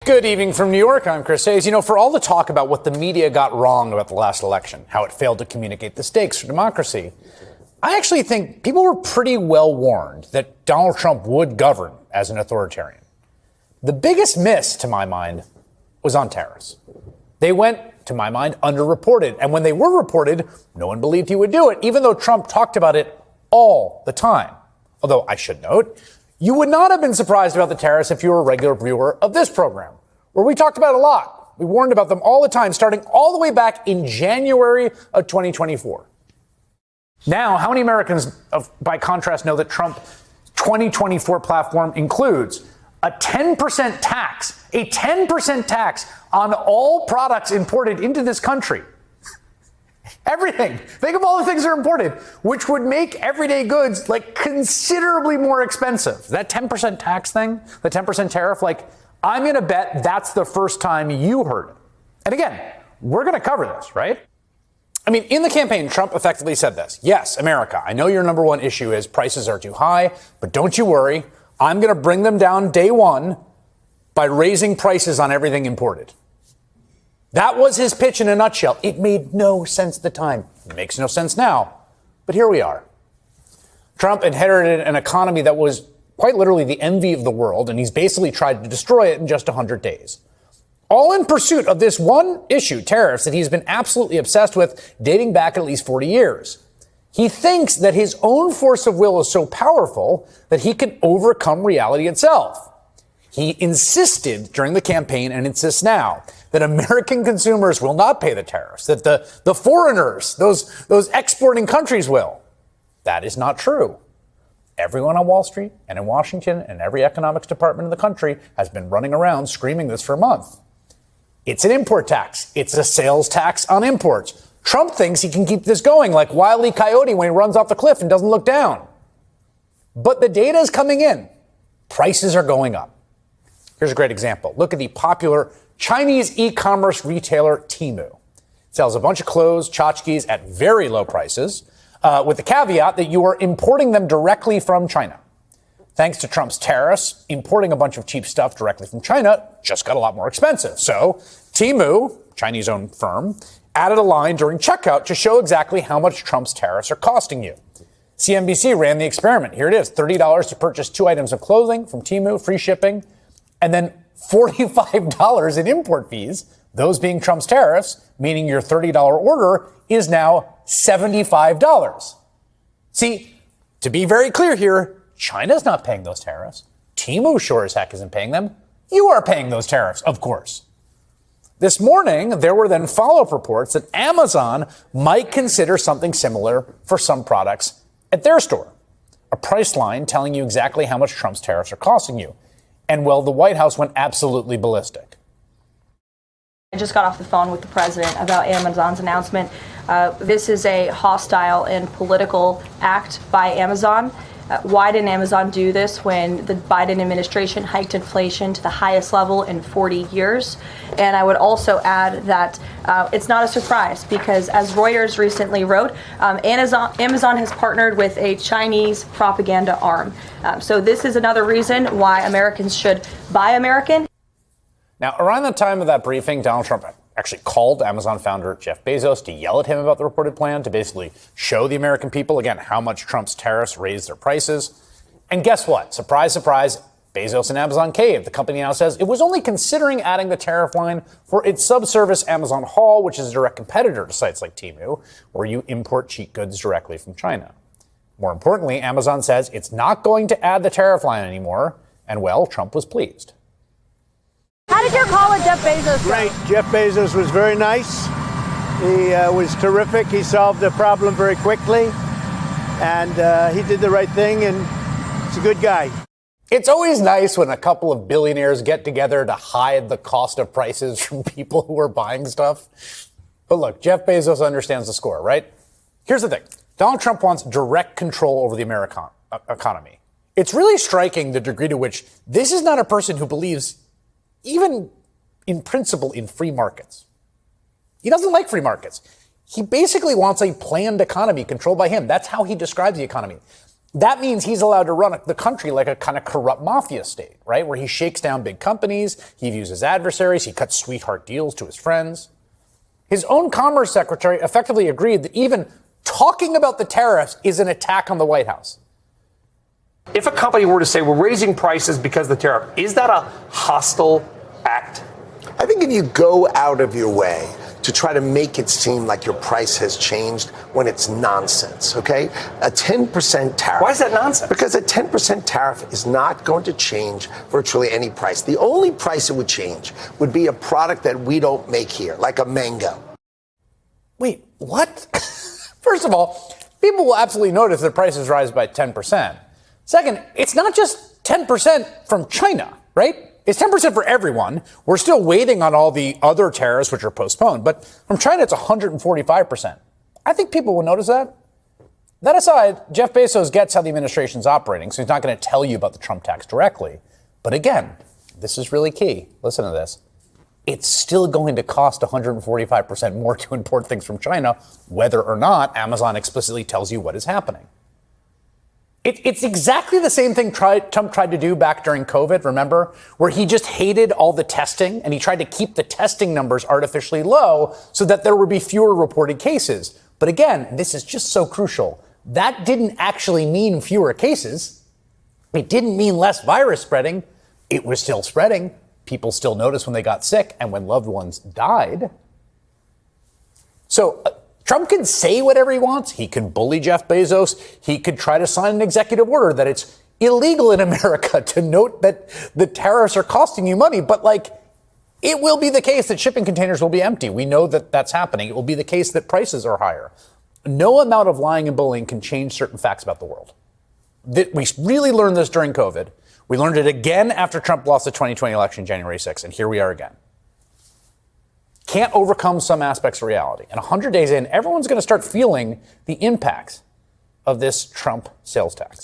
Good evening from New York. I'm Chris Hayes. You know, for all the talk about what the media got wrong about the last election, how it failed to communicate the stakes for democracy, I actually think people were pretty well warned that Donald Trump would govern as an authoritarian. The biggest miss, to my mind, was on tariffs. They went, to my mind, underreported. And when they were reported, no one believed he would do it, even though Trump talked about it all the time. Although I should note, you would not have been surprised about the tariffs if you were a regular viewer of this program, where we talked about it a lot. We warned about them all the time, starting all the way back in January of 2024. Now, how many Americans, by contrast, know that Trump's 2024 platform includes a 10% tax, on all products imported into this country? Everything. Think of all the things that are imported, which would make everyday goods like considerably more expensive. That 10% tax thing, the 10% tariff, like I'm going to bet that's the first time you heard it. And again, we're going to cover this, right? I mean, in the campaign, Trump effectively said this. Yes, America, I know your number one issue is prices are too high, but don't you worry. I'm going to bring them down day one by raising prices on everything imported. That was his pitch in a nutshell. It made no sense at the time. It makes no sense now. But here we are. Trump inherited an economy that was quite literally the envy of the world, and he's basically tried to destroy it in just 100 days. All in pursuit of this one issue, tariffs, that he's been absolutely obsessed with dating back at least 40 years. He thinks that his own force of will is so powerful that he can overcome reality itself. He insisted during the campaign and insists now that American consumers will not pay the tariffs, that the foreigners, those exporting countries will. That is not true. Everyone on Wall Street and in Washington and every economics department in the country has been running around screaming this for a month. It's an import tax. It's a sales tax on imports. Trump thinks he can keep this going like Wile E. Coyote when he runs off the cliff and doesn't look down. But the data is coming in. Prices are going up. Here's a great example. Look at the popular Chinese e-commerce retailer Temu. It sells a bunch of clothes, tchotchkes at very low prices, with the caveat that you are importing them directly from China. Thanks to Trump's tariffs, importing a bunch of cheap stuff directly from China just got a lot more expensive. So Temu, Chinese-owned firm, added a line during checkout to show exactly how much Trump's tariffs are costing you. CNBC ran the experiment. Here it is, $30 to purchase 2 items of clothing from Temu, free shipping, and then $45 in import fees, those being Trump's tariffs, meaning your $30 order is now $75. See, to be very clear here, China's not paying those tariffs. Temu sure as heck isn't paying them. You are paying those tariffs, of course. This morning, there were then follow-up reports that Amazon might consider something similar for some products at their store. A price line telling you exactly how much Trump's tariffs are costing you. And, well, the White House went absolutely ballistic. I just got off the phone with the president about Amazon's announcement. This is a hostile and political act by Amazon. Why didn't Amazon do this when the Biden administration hiked inflation to the highest level in 40 years? And I would also add that it's not a surprise because, as Reuters recently wrote, Amazon has partnered with a Chinese propaganda arm. So this is another reason why Americans should buy American. Now, around the time of that briefing, Donald Trump actually called Amazon founder Jeff Bezos to yell at him about the reported plan to basically show the American people, again, how much Trump's tariffs raised their prices. And guess what? Surprise, surprise, Bezos and Amazon caved. The company now says it was only considering adding the tariff line for its subservice Amazon Haul, which is a direct competitor to sites like Temu, where you import cheap goods directly from China. More importantly, Amazon says it's not going to add the tariff line anymore. And, well, Trump was pleased. How did your call with Jeff Bezos go? Great. Jeff Bezos was very nice. He was terrific. He solved the problem very quickly. And he did the right thing, and he's a good guy. It's always nice when a couple of billionaires get together to hide the cost of prices from people who are buying stuff. But look, Jeff Bezos understands the score, right? Here's the thing. Donald Trump wants direct control over the American economy. It's really striking the degree to which this is not a person who believes even in principle in free markets. He doesn't like free markets. He basically wants a planned economy controlled by him. That's how he describes the economy. That means he's allowed to run the country like a kind of corrupt mafia state, right? Where he shakes down big companies, he views his adversaries, he cuts sweetheart deals to his friends. His own Commerce Secretary effectively agreed that even talking about the tariffs is an attack on the White House. If a company were to say we're raising prices because of the tariff, is that a hostile act? I think if you go out of your way to try to make it seem like your price has changed when it's nonsense, okay? A 10% tariff. Why is that nonsense? Because a 10% tariff is not going to change virtually any price. The only price it would change would be a product that we don't make here, like a mango. Wait, what? First of all, people will absolutely notice that prices rise by 10%. Second, it's not just 10% from China, right? It's 10% for everyone. We're still waiting on all the other tariffs, which are postponed. But from China, it's 145%. I think people will notice that. That aside, Jeff Bezos gets how the administration's operating, so he's not going to tell you about the Trump tax directly. But again, this is really key. Listen to this. It's still going to cost 145% more to import things from China, whether or not Amazon explicitly tells you what is happening. It's exactly the same thing Trump tried to do back during COVID, remember? Where he just hated all the testing and he tried to keep the testing numbers artificially low so that there would be fewer reported cases. But again, this is just so crucial. That didn't actually mean fewer cases. It didn't mean less virus spreading. It was still spreading. People still noticed when they got sick and when loved ones died. So Trump can say whatever he wants. He can bully Jeff Bezos. He could try to sign an executive order that it's illegal in America to note that the tariffs are costing you money. But it will be the case that shipping containers will be empty. We know that that's happening. It will be the case that prices are higher. No amount of lying and bullying can change certain facts about the world. We really learned this during COVID. We learned it again after Trump lost the 2020 election, January 6th. And here we are again. Can't overcome some aspects of reality. And 100 days in, everyone's going to start feeling the impacts of this Trump sales tax.